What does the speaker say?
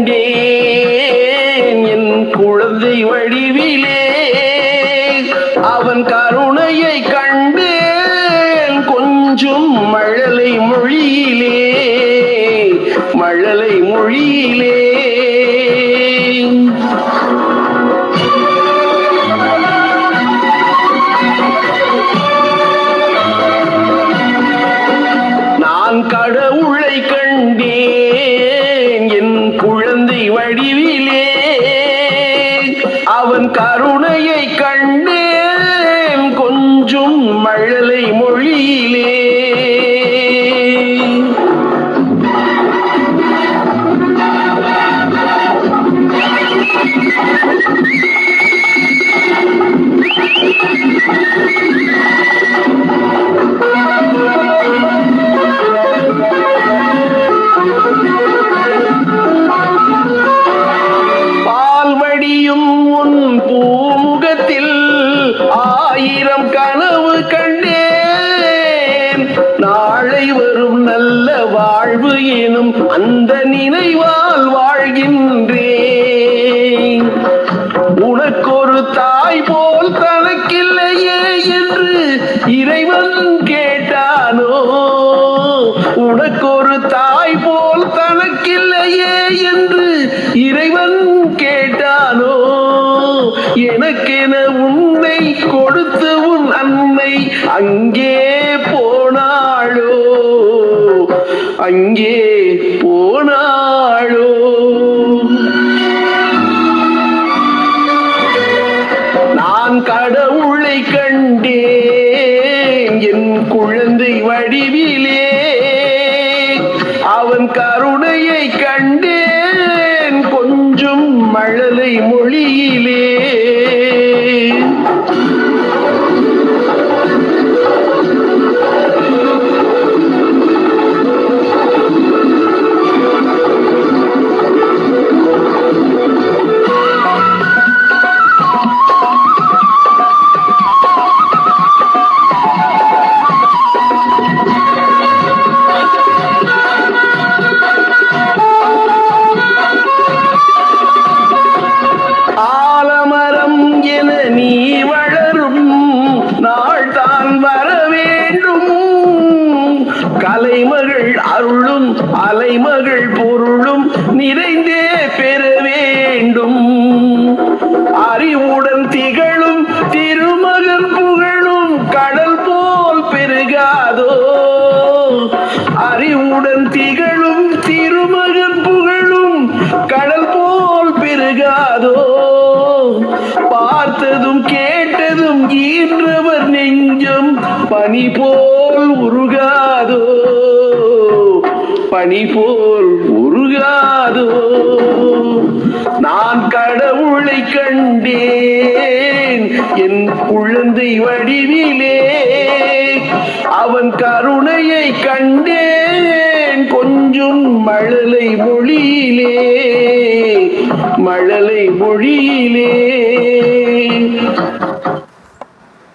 கண்டேன் என் குழந்தை வடிவிலே, அவன் கருணையை கண்டேன் கொஞ்சம் மழலை மொழியிலே, மழலை மொழியிலே. நான் கடவுளை கண்டேன் என் குழந்தை வடிவிலே, அவன் கருணையை கண்டேன் கொஞ்சம் மழலை மொழியிலே. பால்வடியும் உன் பூமுகத்தில் ஆயிரம் கனவு கண்டேன், நாளை வரும் நல்ல வாழ்வு எனும் அந்த நினைவால் வாழ்கின்றேன். உனக்கொரு தாய் போல் தனக்கில்லையே என்று இறைவன் கேட்டானோ, உனக்கொரு தாய் போல் தனக்கில்லையே என்று இறைவன் கேட்டானோ, எனக்கென உன்னை கொடுத்து உன் அன்னை அங்கே போனாளோ, அங்கே போனாளோ. நான் கடவுளை கண்டேன் என் குழந்தை வடிவிலே, அவன் கருணையை கண்டேன் கொஞ்சம் மழலை மொழியிலே. ஆலமரம் என நீ வளரும் நாள் தான் வர வேண்டும், கலைமகள் அருளும் அலைமகள் பொருளும் நிறைந்தே பெற வேண்டும். அறிவுடன் திகழும் திருமகன் புகழும் கடல் போல் பெருகாதோ, அறிவுடன் திகழும் திருமகன் புகழும் கடல் போல் பெருகாதோ. பார்த்ததும் கேட்டதும் ஈன்றவர் நெஞ்சம் பனி போல் உருகாதோ, பனி போல் உருகாதோ. நான் கடவுளை கண்டேன் என் குழந்தை வடிவிலே, அவன் கருணையை கண்டேன் கொஞ்சம் மழலை மொழியிலே, மழலை மொழியிலே.